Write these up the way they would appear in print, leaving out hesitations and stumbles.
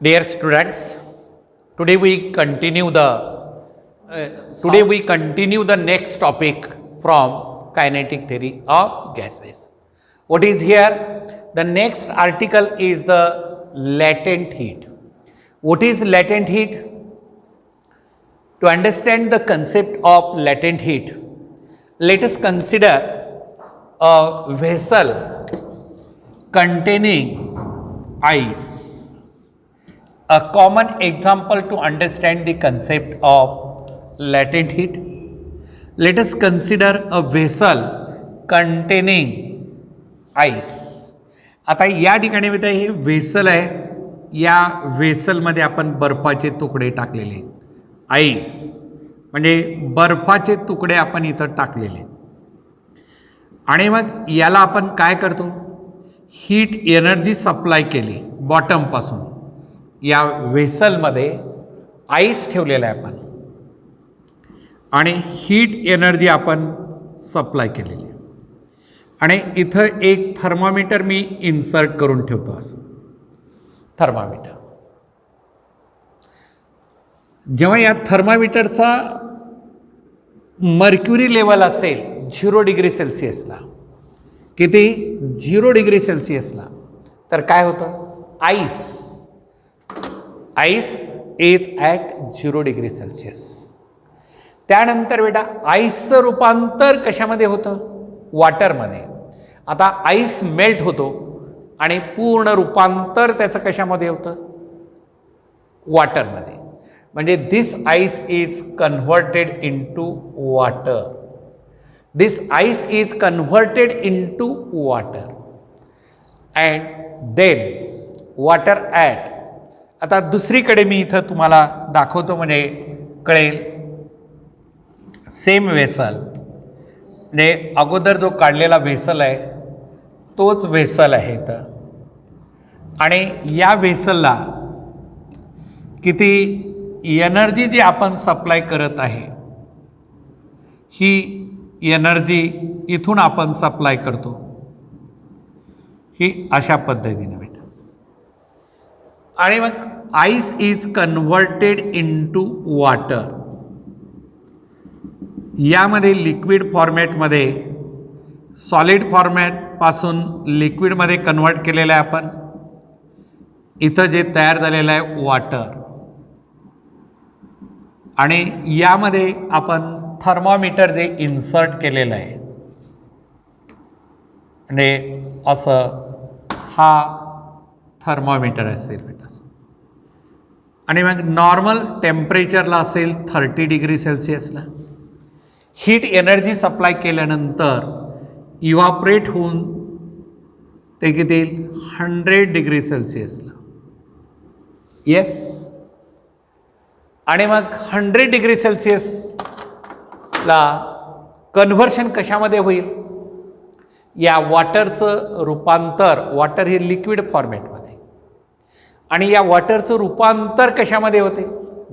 Dear students, today we continue the next topic from kinetic theory of gases. What is here? The next article is the latent heat. What is latent heat? To understand the concept of latent heat, let us consider a vessel containing ice. A common example to understand the concept of latent heat. Let us consider a vessel containing ice. आता या ठिकाणी बेटा हे vessel आहे, या वेसलमध्ये आपण बर्फाचे तुकडे टाकलेले आहेत. आईस म्हणजे बर्फाचे तुकडे आपण इथं टाकलेले आहेत. आणि मग याला आपण काय करतो, हीट एनर्जी सप्लाय केली बॉटमपासून. या वेसलमध्ये आईस ठेवलेला आहे आपण आणि हीट एनर्जी आपण सप्लाय केलेली आहे. आणि इथं एक थर्मामीटर मी इन्सर्ट करून ठेवतो. असं थर्मामीटर, जेव्हा या थर्मामीटरचा मर्क्युरी लेवल असेल 0 डिग्री सेल्सिअसला, किती 0 डिग्री सेल्सिअसला, तर काय होतं, ice is at 0 degree Celsius. त्यानंतर बेटा आईसचं रूपांतर कशामध्ये होतं, वॉटरमध्ये. आता आईस मेल्ट होतो आणि पूर्ण रूपांतर त्याचं कशामध्ये होतं, वॉटरमध्ये. म्हणजे this ice is converted into water. This ice is converted into water and then water at. आता दुसरीकडे मी इथं तुम्हाला दाखवतो म्हणजे कळेल. सेम वेसल, म्हणजे अगोदर जो काढलेला वेसल आहे तोच वेसल आहे इथं. आणि या वेसलला किती एनर्जी जी आपण सप्लाय करत आहे, ही एनर्जी इथून आपण सप्लाय करतो, ही अशा पद्धतीने बेटा. आणि मग ice is converted into water. यामध्ये लिक्विड फॉर्मॅटमध्ये सॉलिड फॉर्मॅटपासून लिक्विडमध्ये कन्व्हर्ट केलेलं आहे आपण. इथं जे तयार झालेलं आहे वॉटर, आणि यामध्ये आपण थर्मोमीटर जे इन्सर्ट केलेलं आहे, म्हणजे असं हा थर्मोमीटर असेल बेटा. आणि मग नॉर्मल टेम्परेचरला असेल 30 डिग्री सेल्सिअसला. हीट एनर्जी सप्लाय केल्यानंतर इव्हापरेट होऊन ते किती 100 डिग्री सेल्सिअसला. येस. आणि मग 100 डिग्री सेल्सिअसला कन्व्हर्शन कशामध्ये होईल, या वॉटरचं रूपांतर, वॉटर हे लिक्विड फॉर्मॅटमध्ये, आणि या वॉटरचं रूपांतर कशामध्ये होते,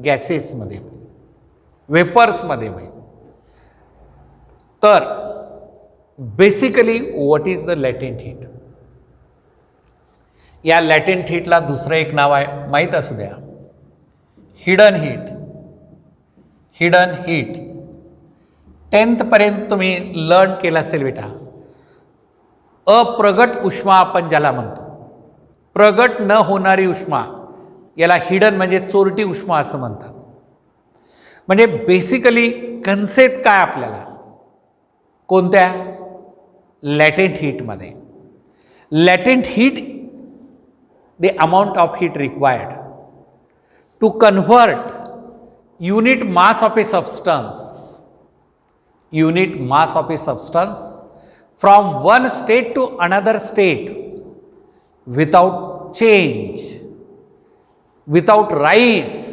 गॅसेसमध्ये, वेपर्समध्ये होईल. तर basically what is the latent heat. या लॅटेंट हीटला दुसरं एक नाव आहे, माहीत असू द्या, hidden heat. Hidden heat 10th पर्यंत तुम्ही लर्न केलं असेल बेटा. अप्रगट उष्मा आपण ज्याला म्हणतो, प्रगट न होणारी उष्मा, याला हिडन म्हणजे चोरटी उष्मा असं म्हणतात. म्हणजे बेसिकली कन्सेप्ट काय आपल्याला, कोणत्या, लॅटेंट हीटमध्ये. Latent heat the amount of heat required to convert unit mass of a substance from one state to another state without change, without rise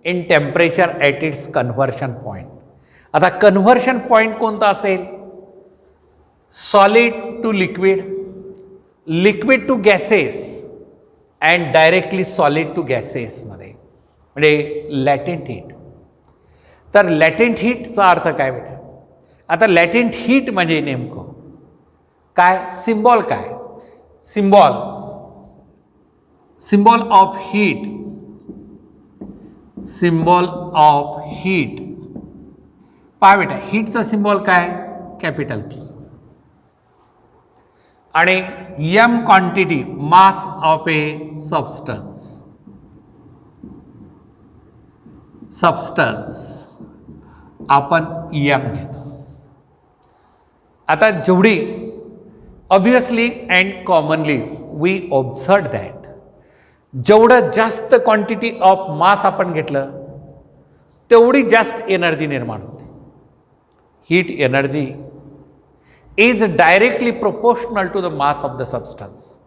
in temperature at its conversion point. आता conversion point कोणता असेल, solid to liquid, liquid to gases and directly solid to गॅसेसमध्ये, म्हणजे latent heat. तर लॅटेंट हीटचा अर्थ काय बेटा. आता लॅटेंट हीट म्हणजे नेमकं काय, सिम्बॉल काय, symbol symbol of heat, symbol of heat. पहा बेटा, हीटचा सिम्बॉल काय? Capital Q. आणि M quantity, mass of a substance, substance आपण एम घेतो. आता जेवढी obviously and commonly we observe that, जेवढं जास्त क्वांटिटी ऑफ मास आपण घेतलं तेवढी जास्त एनर्जी निर्माण होते. Heat energy is directly proportional to the mass of the substance.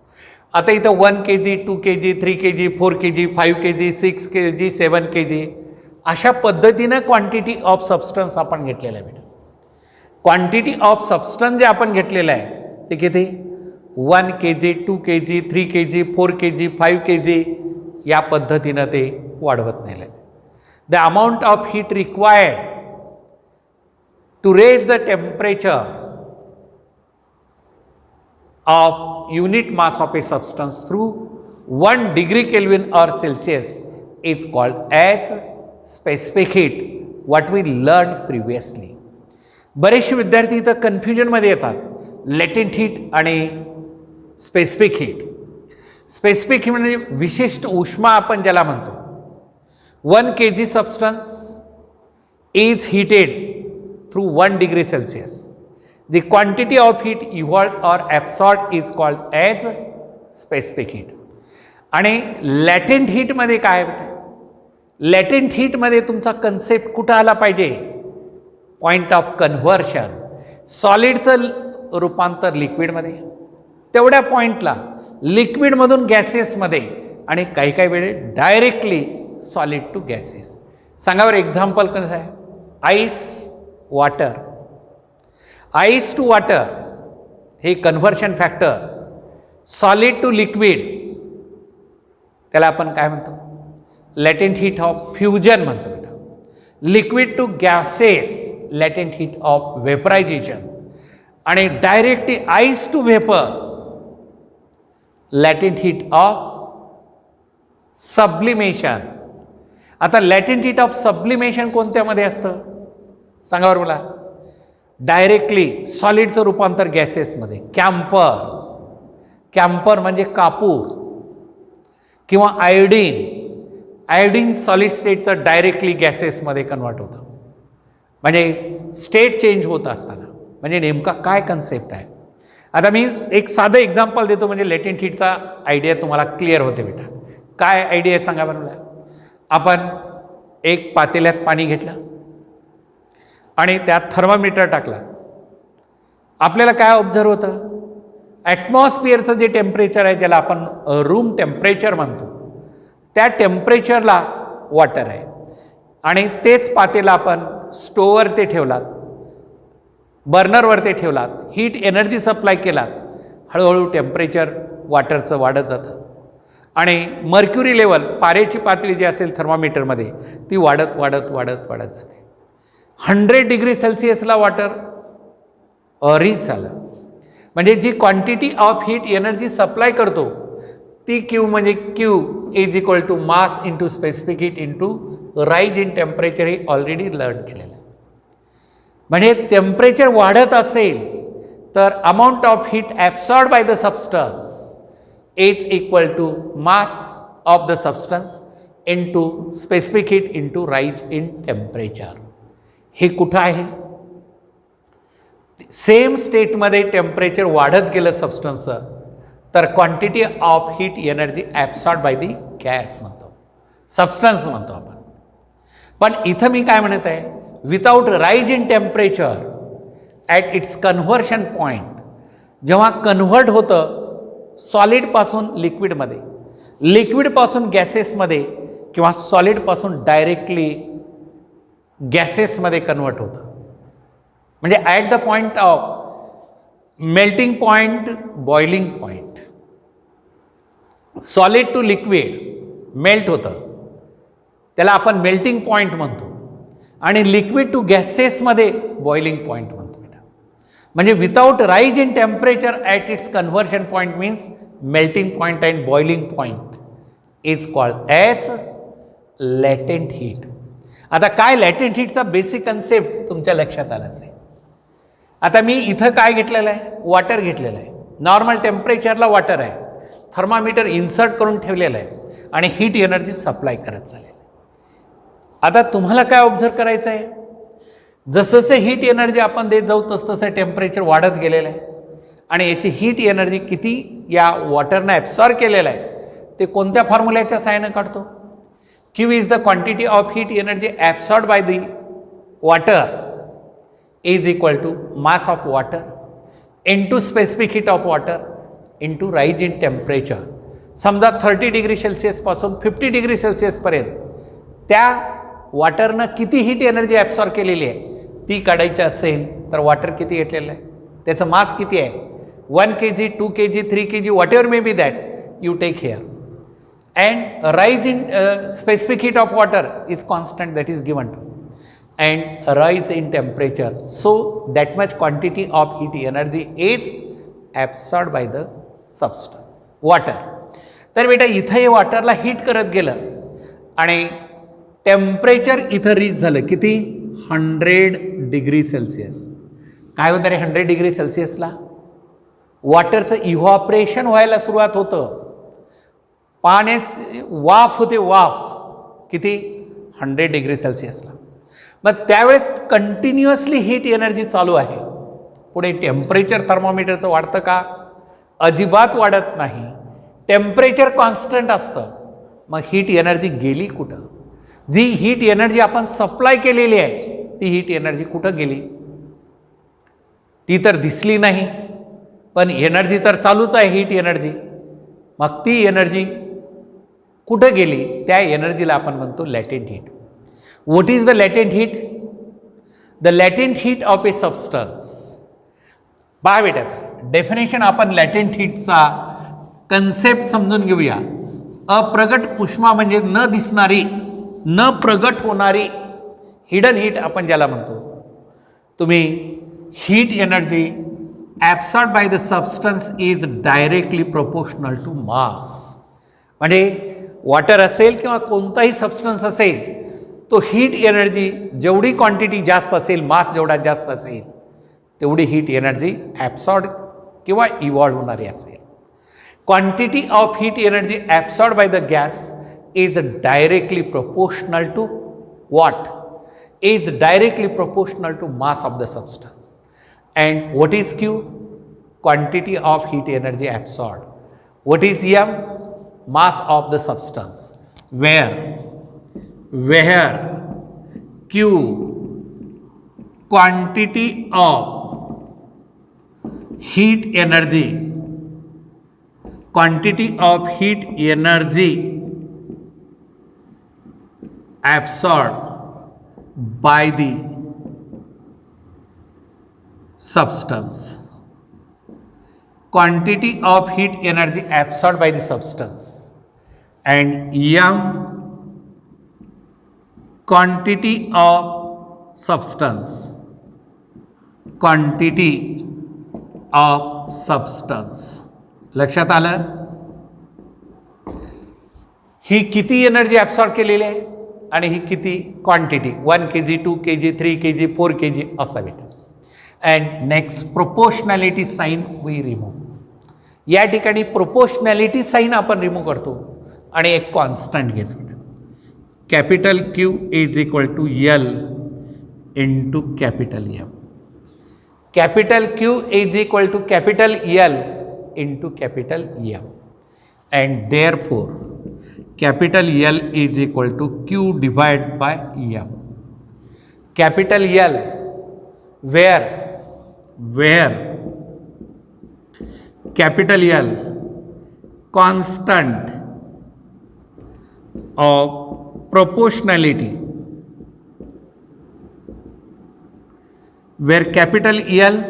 आता इथं 1 kg, 2 kg, 3 kg, 4 kg, 5 kg, 6 kg, 7 kg अशा पद्धतीनं क्वांटिटी ऑफ सबस्टन्स आपण घेतलेलं आहे बेटा. क्वांटिटी ऑफ सबस्टन्स जे आपण घेतलेलं आहे ते किती? 1 kg, 2 kg, 3 kg, 4 kg, 5 kg या पद्धतीनं ते वाढवत नेलं. The amount of heat required to raise the temperature of unit mass of a substance through 1 degree Kelvin or Celsius is called as specific heat, what we learned previously. बरेचसे विद्यार्थी इथं कन्फ्युजनमध्ये येतात, latent heat आणि specific heat. Specific heat म्हणजे विशिष्ट उष्मा आपण ज्याला म्हणतो. 1 kg substance is heated through 1 degree Celsius. The quantity of heat evolved or absorbed is called as specific heat. आणि लॅटेंट हीटमध्ये काय बेटा? लॅटेंट हीटमध्ये तुमचा कन्सेप्ट कुठं आला पाहिजे? Point of conversion. सॉलिडचं रूपांतर लिक्विडमध्ये, तेवढ्या पॉईंटला लिक्विडमधून गॅसेसमध्ये आणि काही काही वेळे डायरेक्टली सॉलिड टू गॅसेस. सांगा बरं एक्झाम्पल कसं आहे? Ice, water. Ice to water हे conversion factor, solid to liquid त्याला आपण काय म्हणतो? लॅटेंट हीट ऑफ फ्युजन म्हणतो बेटा. Liquid to gases, latent heat of vaporisation. आणि directly ice to vapour, latent heat of sublimation. आता लॅटेंट हीट ऑफ सब्लिमेशन कोणत्यामध्ये असतं? सांगा बरं मला. डायरेक्टली सॉलिडचं रूपांतर गॅसेसमध्ये. कॅम्पर, कॅम्पर म्हणजे कापूर किंवा आयोडीन. आयोडीन सॉलिड स्टेटचं डायरेक्टली गॅसेसमध्ये कन्वर्ट होतं. म्हणजे स्टेट चेंज होत असताना. म्हणजे नेमका काय कन्सेप्ट आहे? आता मी एक साधं एक्झाम्पल देतो म्हणजे लेटेंट हीटचा आयडिया तुम्हाला क्लिअर होते बेटा. काय आयडिया आहे सांगा बरं मला. आपण एक पातेल्यात पाणी घेतलं आणि त्यात थर्मामीटर टाकला. आपल्याला काय ऑब्झर्व होतं? ॲटमॉस्फिअरचं जे टेम्परेचर आहे, ज्याला आपण रूम टेम्परेचर म्हणतो, त्या टेम्परेचरला वॉटर आहे. आणि तेच पातेला आपण स्टोवर ते ठेवलात, बर्नरवर ते ठेवलात, हीट एनर्जी सप्लाय केलात, हळूहळू टेम्परेचर वॉटरचं वाढत जातं. आणि मर्क्युरी लेवल, पारेची पातळी जी असेल थर्मामीटरमध्ये, ती वाढत वाढत वाढत वाढत जाते. 100 डिग्री सेल्सिअसला वॉटर रीच झालं. म्हणजे जी quantity of heat energy supply करतो ती क्यू म्हणजे Q is equal to mass into specific heat into rise in temperature हे ऑलरेडी लर्न केलेलं आहे. म्हणजे टेम्परेचर वाढत असेल तर amount of heat absorb by the substance is equal to mass of the substance into specific heat into rise in temperature. हे कुठं आहे? सेम स्टेटमध्ये टेम्परेचर वाढत गेलं सबस्टन्सचं तर quantity of heat energy absorb by the gas म्हणतो, substance म्हणतो आपण. पण इथं मी काय म्हणत आहे, without rise in temperature at its conversion point, जेव्हा कन्व्हर्ट होतं सॉलिडपासून लिक्विडमध्ये, लिक्विडपासून गॅसेसमध्ये किंवा सॉलिडपासून डायरेक्टली गॅसेसमध्ये कन्वर्ट होतं. म्हणजे at the point of melting point, boiling point, solid to liquid melt होतं, त्याला आपण मेल्टिंग पॉईंट म्हणतो. आणि लिक्विड टू गॅसेसमध्ये बॉइलिंग पॉईंट म्हणतो. म्हणजे without rise in temperature at its conversion point means melting point and boiling point. Is called as latent heat. आता काय लॅटेंट हीटचा बेसिक कन्सेप्ट तुमच्या लक्षात आला असेल. आता मी इथं काय घेतलेलं आहे, वॉटर घेतलेलं आहे. नॉर्मल टेम्परेचरला वॉटर आहे, थर्मामीटर इन्सर्ट करून ठेवलेलं आहे आणि हीट एनर्जी सप्लाय करत चालेल. आता तुम्हाला काय ऑब्झर्व करायचं आहे, जसं हीट एनर्जी आपण देत जाऊ तसं टेम्परेचर वाढत गेलेलं आहे आणि याची हीट एनर्जी किती या वॉटरनं ॲब्सॉर्ब केलेलं आहे ते कोणत्या फॉर्म्युल्याच्या सहाय्यानं काढतो. Q is the quantity of heat energy absorbed by the water is equal to mass of water into specific heat of water into rise in temperature. समजा 30 डिग्री सेल्सिअस पासून 50 डिग्री सेल्सिअस पर्यंत त्या वॉटरनं किती हीट एनर्जी ॲब्सॉर्ब केलेली आहे ती काढायची असेल तर वॉटर किती घेतलेलं आहे, त्याचं मास किती आहे, 1 kg, 2 kg, 3 kg, whatever may be that you take here. And rise in specific heat of water is constant, that is given to, and rise in temperature, so that much quantity of heat energy is absorbed by the substance water. तर बेटा इथं हे वॉटरला heat करत गेलं आणि temperature इथं reach झालं किती, 100 डिग्री सेल्सिअस. काय होतं रे 100 डिग्री सेल्सिअसला, वॉटरचं इव्हॉपरेशन व्हायला सुरुवात होतं, पाण्याची वाफ होते, वाफ किती 100 डिग्री सेल्सिअसला. मग त्यावेळेस कंटिन्युअसली हीट एनर्जी चालू आहे. पुढे टेम्परेचर थर्मोमीटरचं वाढतं का, अजिबात वाढत नाही, टेम्परेचर कॉन्स्टंट असतं. मग हीट एनर्जी गेली कुठं, जी हीट एनर्जी आपण सप्लाय केलेली आहे ती हीट एनर्जी कुठं गेली, ती तर दिसली नाही, पण एनर्जी तर चालूच आहे हीट एनर्जी. मग ती एनर्जी कुठं गेली, त्या एनर्जीला आपण म्हणतो latent heat. What is the latent heat, the latent heat of a substance. पहा बेटा डेफिनेशन आपण लॅटेंट हीटचा कन्सेप्ट समजून घेऊया. अप्रगट उष्मा म्हणजे न दिसणारी, न प्रगट होणारी हिडन हीट आपण ज्याला म्हणतो. तुम्ही heat energy absorb by the substance is directly proportional to mass. म्हणजे वॉटर असेल किंवा कोणताही सबस्टन्स असेल, तो हीट एनर्जी जेवढी क्वांटिटी जास्त असेल, मास जेवढा जास्त असेल तेवढी हीट एनर्जी ॲब्सॉर्ब किंवा इव्हॉल्व होणारी असेल. Quantity of heat energy absorb by the gas is directly proportional to what, is directly proportional to mass of the substance. And what is Q? Quantity of heat energy absorbed. What is M? Mass of the substance. Where Q quantity of heat energy, quantity of heat energy absorbed by the substance, quantity of heat energy absorbed by the substance, and M quantity of substance, quantity of substance. लक्षात आलं, ही किती energy absorb केलेली आहे आणि ही किती quantity, 1 kg, 2 kg, 3 kg, 4 kg असा भेटेल. And next proportionality sign we remove. या ठिकाणी प्रोपोर्शनॅलिटी साईन आपण रिमूव्ह करतो आणि एक कॉन्स्टंट घेतो. Capital Q is equal to L into capital M. Capital Q is equal to capital L into capital M. And therefore capital L is equal to Q divide by M. Capital L where capital L constant of proportionality, where capital L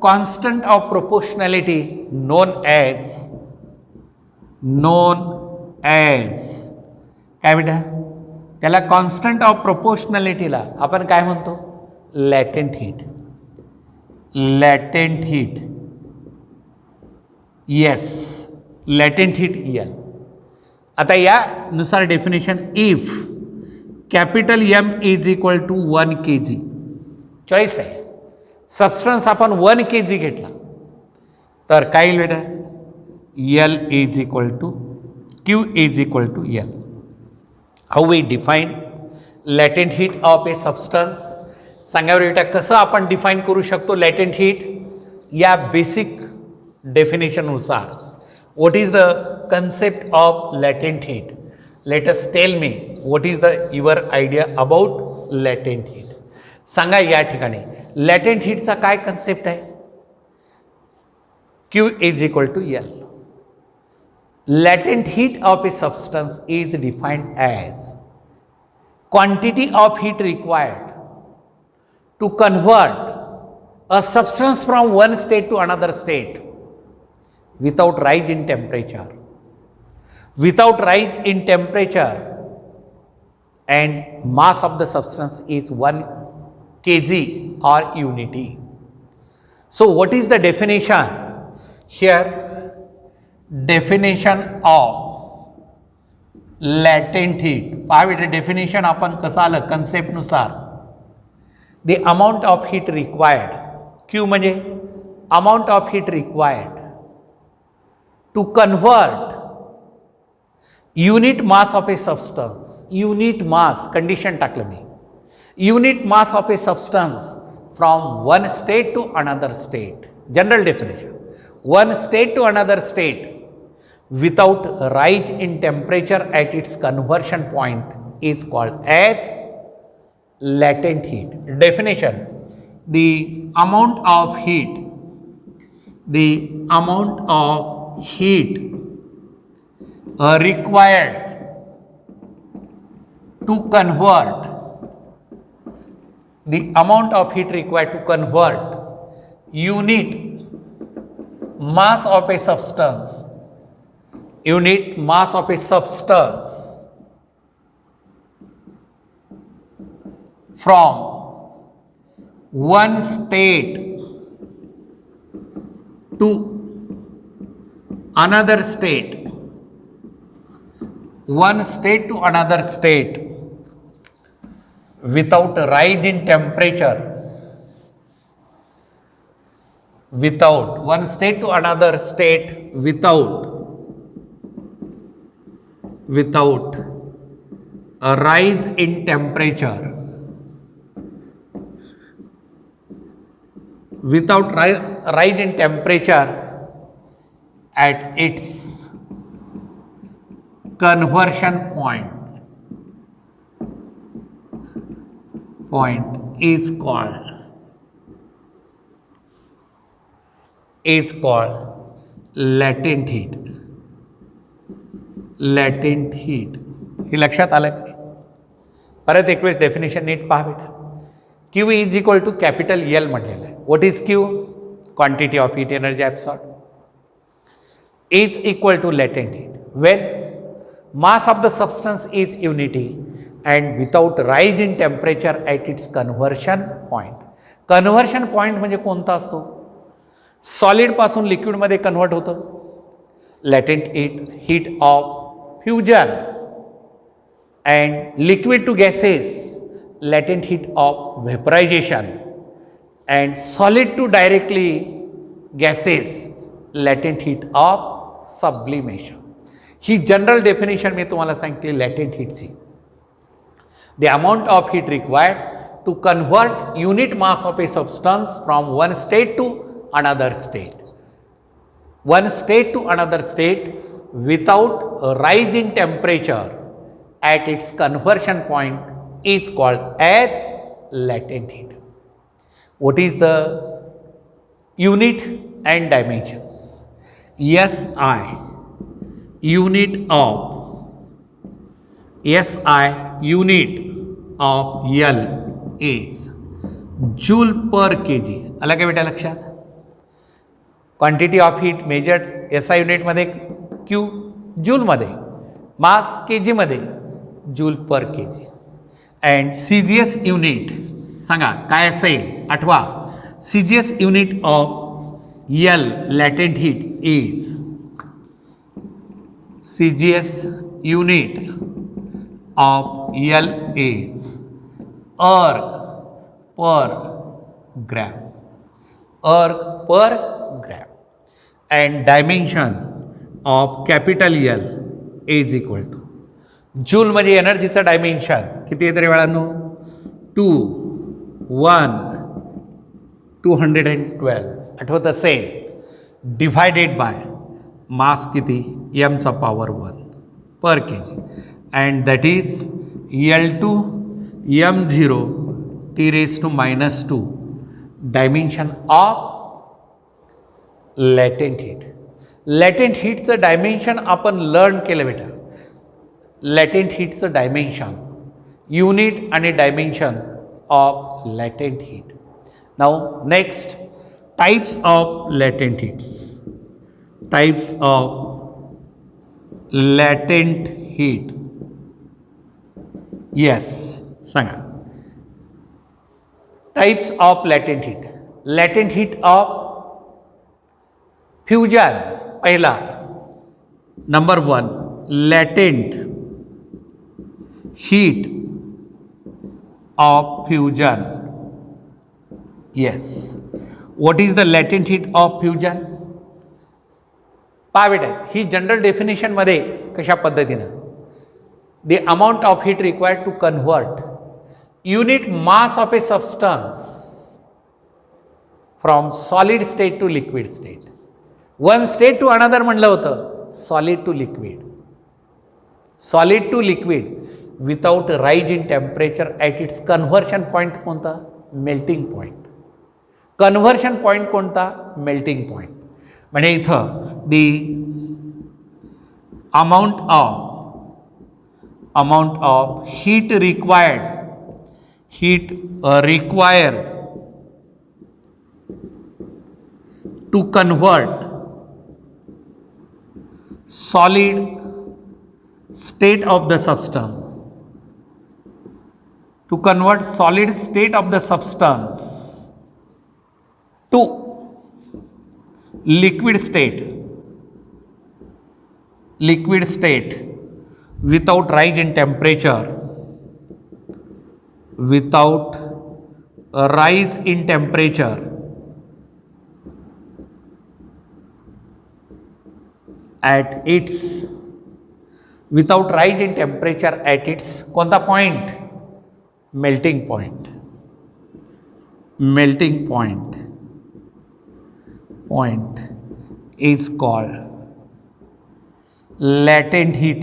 constant of proportionality known as काय बेटा, त्याला constant of प्रोपोर्शनॅलिटीला आपण काय म्हणतो, latent heat. Latent heat, yes latent heat L. आता यानुसार definition, if capital M is equal to 1 kg, choice आहे, substance आपण 1 kg घेतला तर काय येईल बेटा, L is equal to Q is equal to L. How we define latent heat of a substance. सांगावर बेटा कसं आपण डिफाईन करू शकतो लॅटेंट हीट, या बेसिक डेफिनेशननुसार. What is the concept of latent heat? Late us tell me what is the your idea about latent heat. सांगा या ठिकाणी लॅटेंट हीटचा काय कन्सेप्ट आहे. Q is equal to L. Latent heat of a substance is defined as quantity of heat required to convert a substance from one state to another state without rise in temperature. Without rise in temperature, and mass of the substance is 1 kg or unity. So what is the definition? Here, definition of latent heat. पहा बेटा definition आपण कसं आलं कन्सेप्टनुसार. The amount of heat required, Q म्हणजे amount of heat required to convert unit mass of a substance. Unit mass condition टाकलं मी. Unit mass of a substance from one state to another state. General definition, one state to another state without rise in temperature at its conversion point is called as latent heat. Definition, the amount of heat required to convert unit mass of a substance from one state to another state without rise in temperature, without one state to another state without a rise in temperature, rise in temperature at its conversion point is called latent heat. latent heat हे लक्षात आलं का? परत एक वेळेस definition नीट पहा बेटा. Q is equal to capital L म्हटलेलं आहे. What is Q? Quantity of heat energy absorb. Is equal to latent heat when mass of the substance is unity and without rise in temperature at its conversion point. Conversion point म्हणजे कोणता असतो? Solid पासून लिक्विडमध्ये convert होतं. Latent heat of fusion and liquid to gases, latent heat of vaporisation and solid to directly gases, latent heat of sublimation. ही general definition मी तुम्हाला सांगितली लॅटेंट हीटची. The amount of heat required to convert unit mass of a substance from one state to another state, one state to another state without a rise in temperature at its conversion point is called as latent heat. What is the unit and dimensions? SI unit of L is joule per kg. आला का बेटा लक्षात? Quantity of heat measured S I युनिटमध्ये, Q जूलमध्ये, mass K जीमध्ये, joule per K G. And C G S unit सांगा काय असेल? आठवा, C G S unit of L latent heat is, C G S unit of L is erg per gram. Erg per gram. And dimension of capital L is equal to joule म्हणजे एनर्जीचं dimension किती आहे तरी वेळांनो 2 1 212 आठवत असेल divided by mass किती एमचा power 1 per K G and that is L2 M0 T⁻⁻2 dimension of latent heat. Latent हीटचं dimension आपण लर्न केलं बेटा. लॅटेंट हीटचं डायमेन्शन युनिट आणि dimension of latent heat. Now next types of latent heats. Types of latent heat. Yes सांगा. Types of latent heat. Latent heat of fusion पहिला number 1 latent heat of fusion. Yes. What is the latent heat of fusion? पहा बेटा ही general definition मध्ये कशा पद्धतीनं the amount of heat required to convert unit mass of a substance from solid state to liquid state. One state to another म्हणलं होतं solid to liquid. Solid to liquid without rise in temperature at its conversion point कोणता melting point. conversion point कोणता melting point. म्हणजे इथं the amount of heat required to convert solid state of the substance to liquid state without rise in temperature at its कोणता point melting point is called latent heat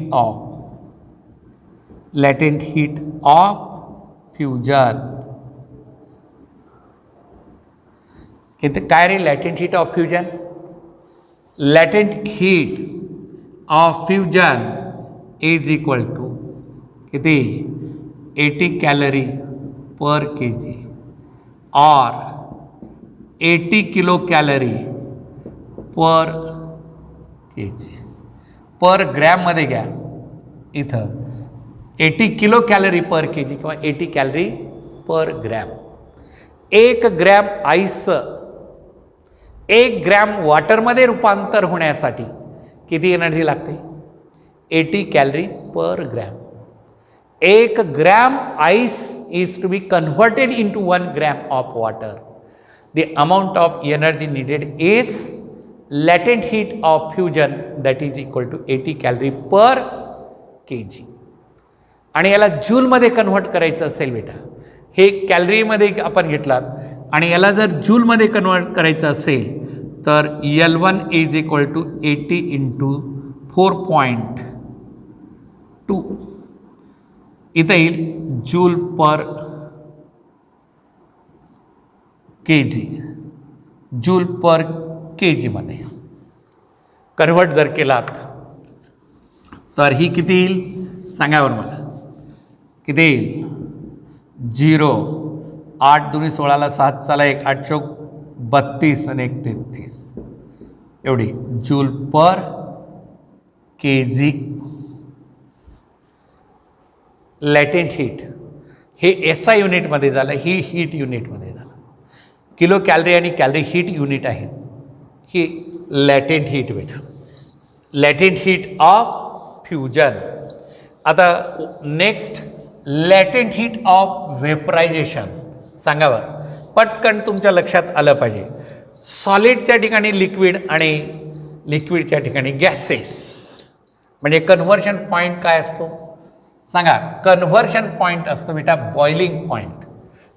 of fusion. किती काय रे latent heat of fusion? latent heat of fusion is equal to किती 80 calorie per kg or 80 kilocalorie per kg. Per gram मध्ये घ्या इथं 80 kilo calorie पर K G किंवा 80 calorie per gram. 1 gram आईसचं 1 gram वॉटरमध्ये रूपांतर होण्यासाठी किती एनर्जी लागते 80 calorie per gram. 1 gram ice is to be converted into 1 gram of water. The amount of energy needed is latent heat of fusion that is equal to 80 calorie per kg. आणि याला जूलमध्ये convert करायचं असेल बेटा हे कॅलरीमध्ये आपण घेतलात आणि याला जर जूलमध्ये कन्व्हर्ट करायचं असेल तर L1 is equal to 80 into 4.2 इथं येईल जूल पर के जी मध्ये कन्व्हर्ट जर केलात तर ही किती येईल सांगावर मला किती येईल 0 8 2 16 7 चला 1 8 चौक 32 आणि 1 33 एवढी जूल पर के जी. लॅटेंट हीट हे SI युनिटमध्ये झालं ही हीट युनिटमध्ये झालं. किलो कॅलरी आणि कॅलरी हीट युनिट आहेत. ही लॅटेंट हीट बेटा लॅटेंट हीट ऑफ फ्युजन आता नेक्स्ट लॅटेंट हीट ऑफ वेपरायझेशन सांगा बरं, पटकन तुमच्या लक्षात आलं पाहिजे. सॉलिडच्या ठिकाणी लिक्विड आणि लिक्विडच्या ठिकाणी गॅसेस, म्हणजे कन्व्हर्शन पॉईंट काय असतो सांगा. कन्व्हर्शन पॉईंट असतो बेटा boiling point.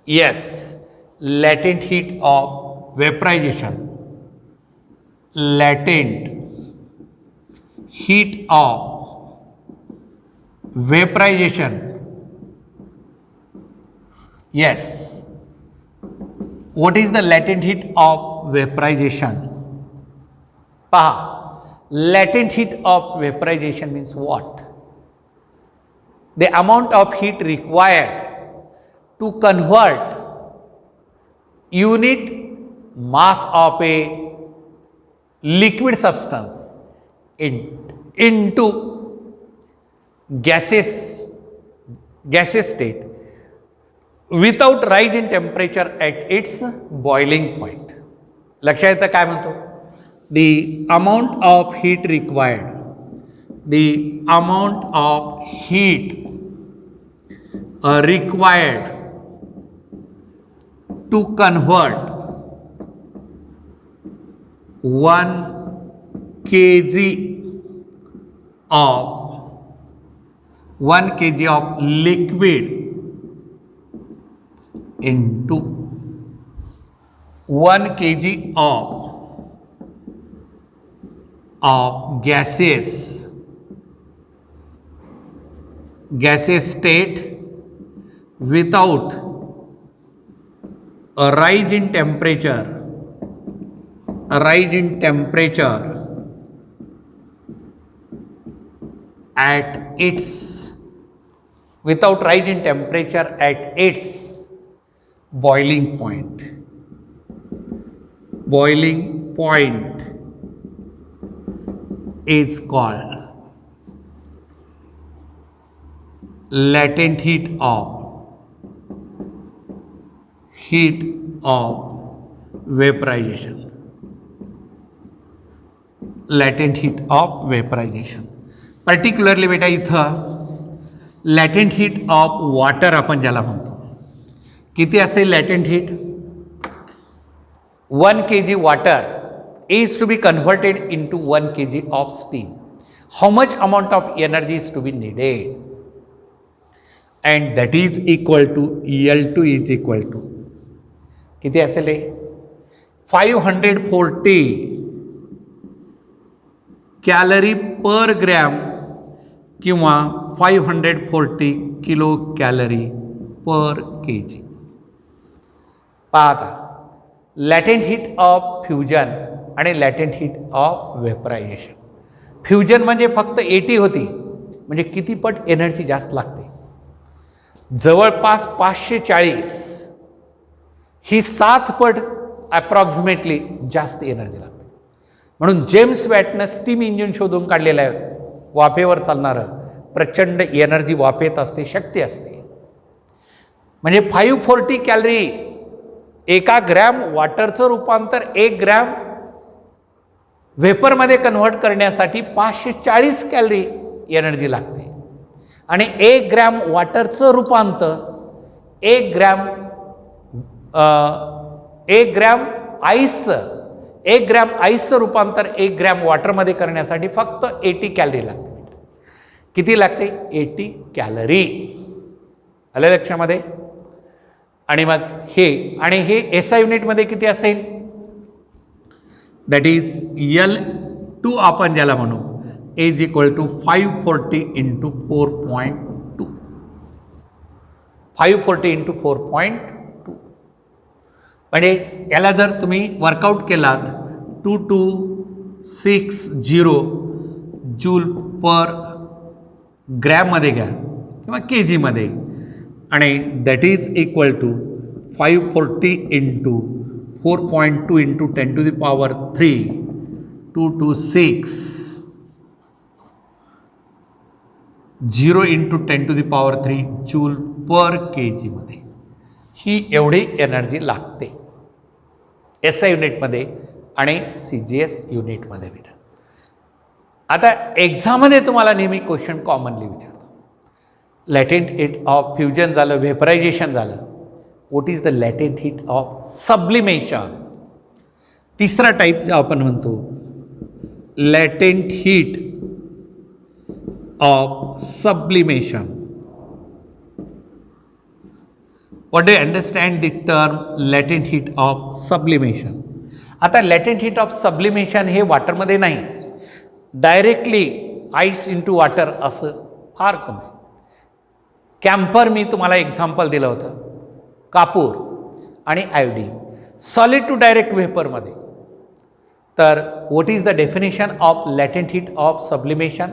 Yes, latent heat of vaporisation, latent heat of vaporisation. Yes. What is the latent heat of vaporization? Paha. Latent heat of vaporization means what? The amount of heat required to convert unit mass of a liquid substance into gaseous state without rise in temperature at its boiling point. लक्षात येतं काय म्हणतो. The amount of heat required, the amount of heat required to convert 1 kg of liquid into 1 kg of gaseous state without a rise in temperature at its boiling point. Boiling point is called latent heat of vaporization. Latent heat of vaporization. Particularly बेटा इथं लॅटेंट heat of water आपण ज्याला म्हणतो. किती असेल लॅटेंट heat. 1 kg water is to be converted into 1 kg of steam. How much amount of energy is to be needed? And that is equal to L2 is equal to किती असेल 540 calorie per gram किंवा 540 kilo calorie पर kg. पाहता लॅटेंट heat of fusion आणि लॅटेंट heat of vaporisation. Fusion म्हणजे फक्त 80 होती, म्हणजे किती पट एनर्जी जास्त लागते. जवळपास 540 ही 7 पट अप्रॉक्सिमेटली जास्त एनर्जी लागते. म्हणून जेम्स वॅटनं स्टीम इंजिन शोधून काढलेलं आहे. वाफेवर चालणारं प्रचंड एनर्जी वाफेत असते, शक्ती असते. म्हणजे 540 कॅलरी, 1 ग्रॅम वॉटरचं रूपांतर 1 ग्रॅम व्हेपरमध्ये कन्व्हर्ट करण्यासाठी 540 कॅलरी एनर्जी लागते. आणि 1 ग्रॅम वॉटरचं रूपांतर 1 ग्रॅम आईसचं रूपांतर 1 ग्रॅम वॉटरमध्ये करण्यासाठी फक्त 80 कॅलरी लागते. किती लागते 80 कॅलरी. आलं लक्षामध्ये. आणि मग हे SI युनिटमध्ये किती असेल. दॅट इज L2 आपण ज्याला म्हणू is equal to 540 into 4.2. 540 into 4.2 म्हणजे याला जर तुम्ही वर्कआउट केलात 2260 जूल पर ग्रॅममध्ये घ्या किंवा kgमध्ये, आणि that is equal to 540 into 4.2 into 10 to the power 3 226 0 into 10 to the power 3 joule per kgमध्ये ही एवढी एनर्जी लागते SI युनिटमध्ये आणि CGS युनिटमध्ये. बेटा आता एक्झाममध्ये तुम्हाला नेहमी क्वेश्चन कॉमनली विचारतो लॅटेंट हीट ऑफ फ्युजन झालं, व्हेपरायझेशन झालं. What is the latent heat of sublimation. तिसरा टाईप जो आपण म्हणतो latent heat of sublimation. What do you understand the term latent heat of sublimation. आता लॅटेंट हीट ऑफ सब्लिमेशन हे वॉटरमध्ये नाही, डायरेक्टली आईस इंटू वॉटर असं फार कमी. कॅम्फर मी तुम्हाला एक्झाम्पल दिलं होतं, कापूर आणि आयोडीन, सॉलिड टू डायरेक्ट व्हेपरमध्ये. तर what is the definition of latent heat of sublimation.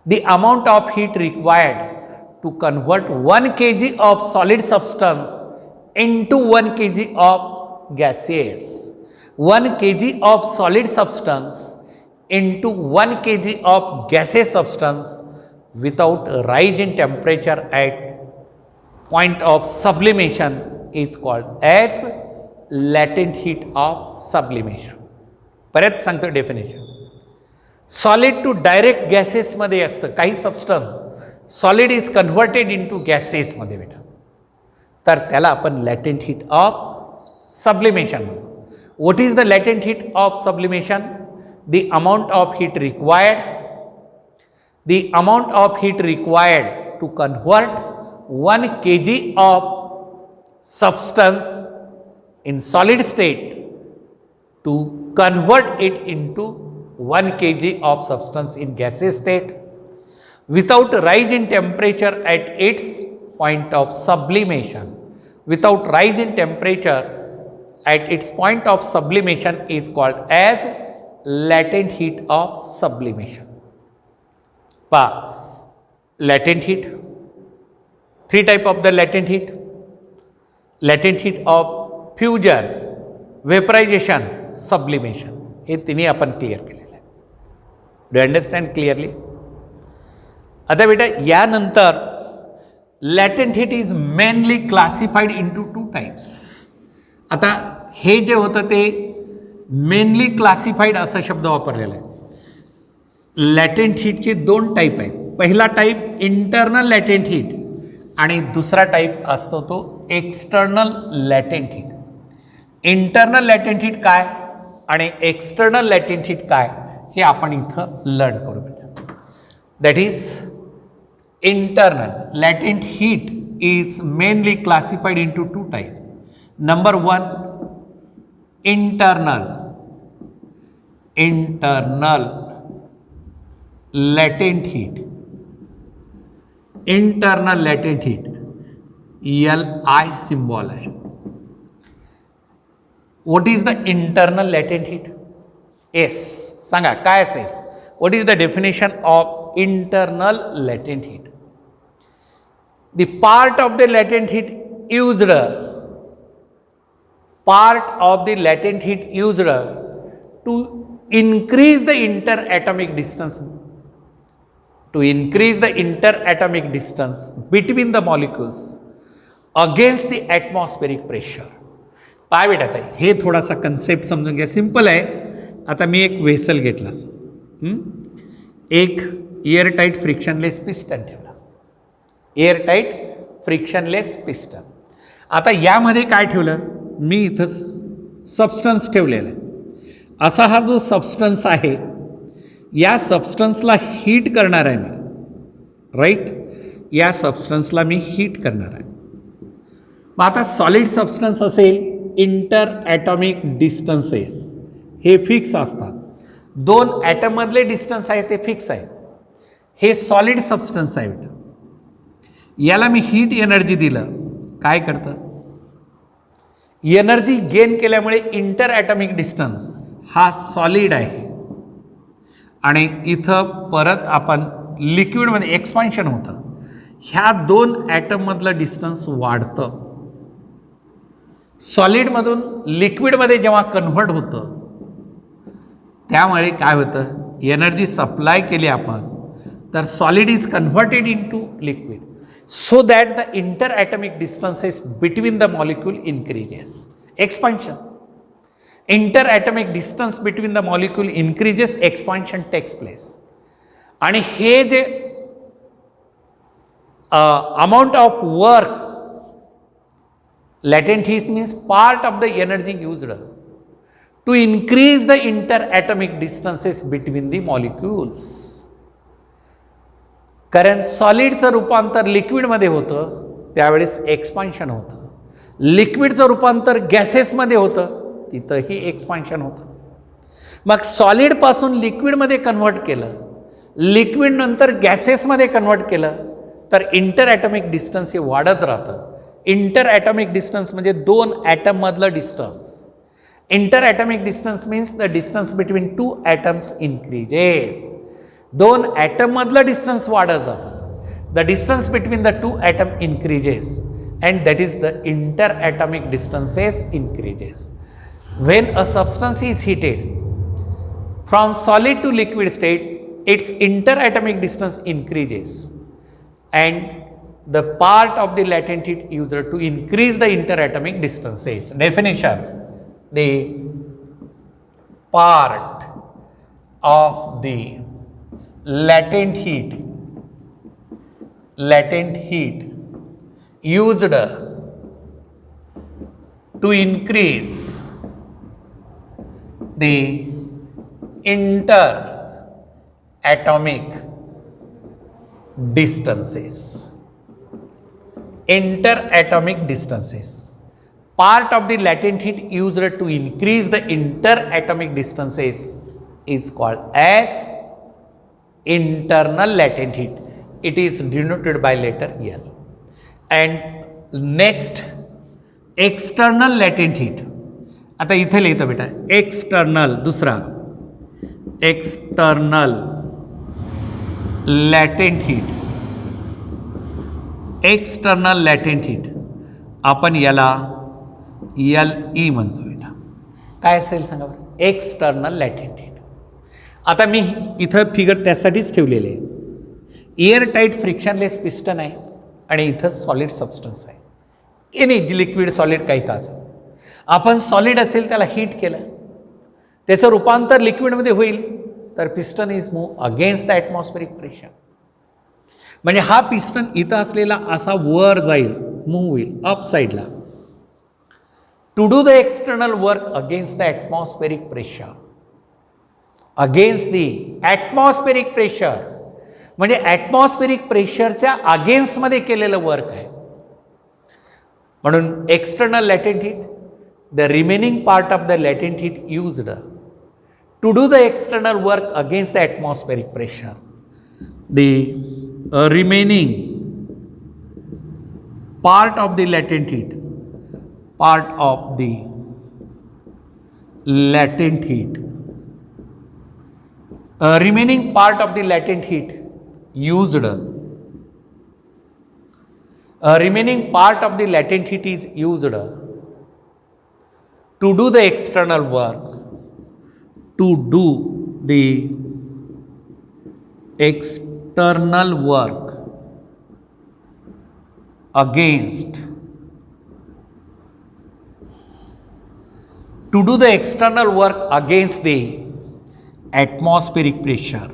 The amount of heat required to convert 1 kg of solid substance into 1 kg of gaseous. 1 kg of solid substance into 1 kg of gaseous substance without rise in temperature at point of sublimation is called as latent heat of sublimation. परत सांगतो definition. Solid to direct गॅसेसमध्ये असतं काही substance, solid is converted into गॅसेसमध्ये बेटा, तर त्याला आपण लॅटेंट हीट ऑफ सब्लिमेशन म्हणतो. What is the latent heat of sublimation. The amount of heat required to convert 1 kg of substance in solid state to convert it into 1 kg of substance in gaseous state without rise in temperature at its point of sublimation. Without rise in temperature at its point of sublimation is called as latent heat of sublimation. Latent heat, 3 type of the latent heat. Latent heat of fusion, vaporization, sublimation. हे तिन्ही आपण clear केलेलं आहे. Do you understand clearly. आता बेटा यानंतर latent heat is mainly classified into 2 types. आता हे जे होतं ते मेनली क्लासिफाईड असा शब्द वापरलेला आहे. लॅटेंट हीटचे 2 टाईप आहेत. पहिला टाईप इंटरनल लॅटेंट हीट आणि दुसरा टाईप असतो तो external latent heat. Internal latent heat काय आणि एक्सटर्नल लॅटेंट हीट काय हे आपण इथं लर्न करू बेटा. That is internal latent heat is mainly classified into 2 types. Number 1, internal latent heat. Internal latent heat, Li symbol है. What is the internal latent heat? S सांगा काय असेल. What is the definition of internal latent heat? The part of the latent heat used to increase the interatomic distance between the molecules against the atmospheric pressure. पाय बेटा आता हे थोडासा concept समजून घ्या. सिंपल आहे. आता मी एक व्हेसल घेतला असं, एक एअरटाईट फ्रिक्शनलेस पिस्टन ठेवला. Airtight frictionless piston. आता यामध्ये काय ठेवलं मी इथं सबस्टन्स ठेवलेला आहे. असा हा जो सबस्टन्स आहे या सबस्टन्सला हीट करणार आहे मी, राईट. या सबस्टन्सला मी हीट करणार आहे. मग आता सॉलिड सबस्टन्स असेल, इंटर ॲटॉमिक डिस्टन्सेस हे फिक्स असतात. 2 ॲटममधले डिस्टन्स आहे ते फिक्स आहे. हे सॉलिड सबस्टन्स आहे बेटा. याला मी हीट एनर्जी दिलं, काय करतं, एनर्जी गेन केल्यामुळे इंटर ॲटॉमिक डिस्टन्स हा सॉलिड आहे आणि इथं परत आपण लिक्विडमध्ये एक्सपान्शन होतं. ह्या 2 ॲटममधलं डिस्टन्स वाढतं. सॉलिडमधून लिक्विडमध्ये जेव्हा कन्व्हर्ट होतं त्यामुळे काय होतं, एनर्जी सप्लाय केली आपण तर solid is converted into liquid so that the interatomic distances between the molecule increases. Expansion. Interatomic distance between the molecule increases, expansion takes place. आणि हे जे amount of work, latent heat means part of the energy used to increase the interatomic distances between the molecules. कारण सॉलिडचं रूपांतर लिक्विडमध्ये होतं त्यावेळेस expansion होतं, लिक्विडचं रूपांतर गॅसेसमध्ये होतं तिथंही एक्सपान्शन होतं. मग सॉलिडपासून लिक्विडमध्ये कन्व्हर्ट केलं, लिक्विड नंतर गॅसेसमध्ये कन्व्हर्ट केलं तर इंटर ॲटॉमिक डिस्टन्स हे वाढत राहतं. इंटर ॲटॉमिक डिस्टन्स म्हणजे दोन ॲटममधलं distance. Interatomic distance means the distance between two atoms increases. दोन ॲटममधलं डिस्टन्स वाढत जातं. The distance between the two atom increases and that is the interatomic distances increases. When a substance is heated from solid to liquid state, its interatomic distance increases and the part of the latent heat used to increase the interatomic distances. Definition: the part of the latent heat used to increase the interatomic distances. Interatomic distances. Part of the latent heat used to increase the interatomic distances is called as internal latent heat. It is denoted by letter L. And next, external latent heat. आता इथे लिहितो बेटा, external दुसरा external latent heat. External latent heat आपण याला LE म्हणतो बेटा. काय असेल सांगा बरं, एक्सटर्नल लॅटेंट हीट. आता मी इथं फिगर त्यासाठीच ठेवलेले आहे. एअर टाईट फ्रिक्शनलेस पिस्टन आहे आणि इथं सॉलिड सबस्टन्स आहे. एनी लिक्विड सॉलिड काही का असेल, आपण सॉलिड असेल त्याला हीट केलं, त्याचं रूपांतर लिक्विडमध्ये होईल तर piston is move against the atmospheric pressure. म्हणजे हा पिस्टन इथं असलेला असा वर जाईल, मूव्ह होईल अप साईडला to do the external work against the atmospheric pressure. Against the atmospheric pressure म्हणजे ॲटमॉस्फेरिक प्रेशरच्या अगेन्स्टमध्ये केलेलं वर्क आहे. म्हणून external latent heat, the remaining part of the latent heat used to do the external work against the atmospheric pressure. The remaining part of the latent heat, remaining part of the latent heat used, remaining part of the latent heat is used to do the external work, to do the external work against, to do the external work against the atmospheric pressure.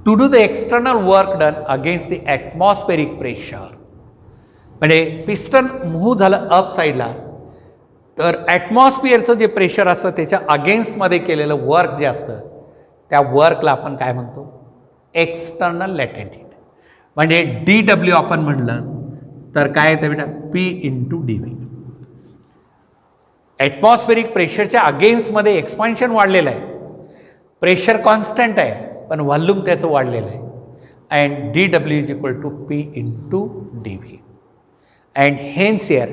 To do the external work done against the atmospheric pressure. म्हणजे piston move झालं up साईडला तर ॲटमॉस्फिअरचं जे pressure असतं त्याच्या अगेन्स्टमध्ये केलेलं work जे असतं त्या वर्कला आपण काय म्हणतो, एक्सटर्नल लॅटेंट हीट. म्हणजे DW आपण म्हटलं तर काय येतं बेटा, P/dV. ॲटमॉस्फेरिक प्रेशरच्या अगेन्स्टमध्ये एक्सपान्शन वाढलेलं आहे, प्रेशर कॉन्स्टंट आहे पण व्हॉल्यूम त्याचं वाढलेलं आहे. And DW is equal to P/dV. And hence here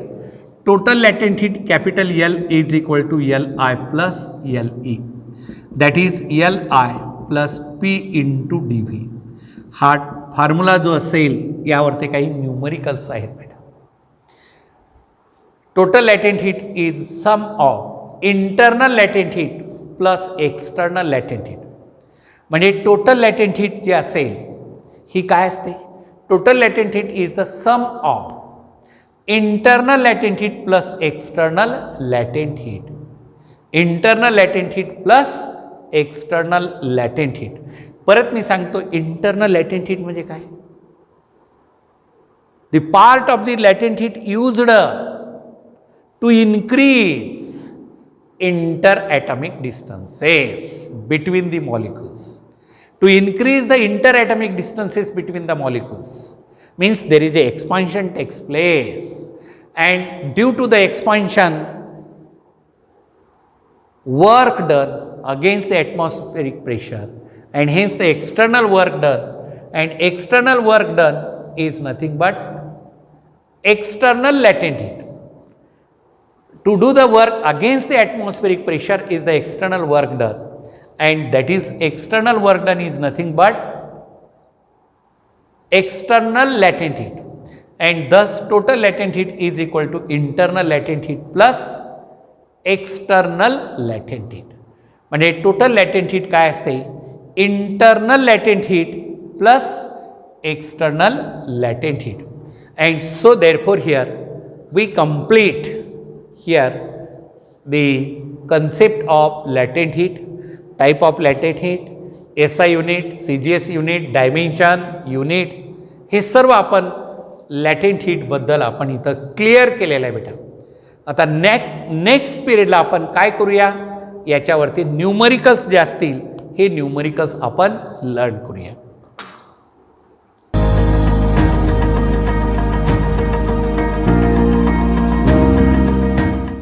total latent heat capital L is equal to Li plus LE. That is Li plus P/dV. हा formula जो असेल यावरती काही न्यूमरिकल्स आहेत बेटा. Total latent heat is sum of internal latent heat plus external latent heat. म्हणजे total latent heat जे असेल ही काय असते, total latent heat is the sum of internal latent heat plus external latent heat. Internal latent heat plus external latent heat. परत मी सांगतो, internal latent heat म्हणजे काय? The part of the latent heat used to increase interatomic distances between the molecules. To increase the interatomic distances between the molecules means there is a expansion takes place, and due to the expansion, work done against the atmospheric pressure, and hence the external work done, and external work done is nothing but external latent heat. To do the work against the atmospheric pressure is the external work done, and that is external work done is nothing but external latent heat, and thus total latent heat is equal to internal latent heat plus external latent heat. म्हणजे total latent heat काय असते? Internal latent heat plus external latent heat. And so therefore here we complete here the concept of latent heat, type of latent heat, SI unit, CGS unit, dimension, units, हे सर्व आपण latent heat बद्दल आपण इथं clear केलेलं आहे बेटा. आता नेक्स्ट पिरियडला आपण काय करूया, याच्यावरती न्यूमरिकल्स जे असतील हे न्यूमरिकल्स आपण लर्न करूया.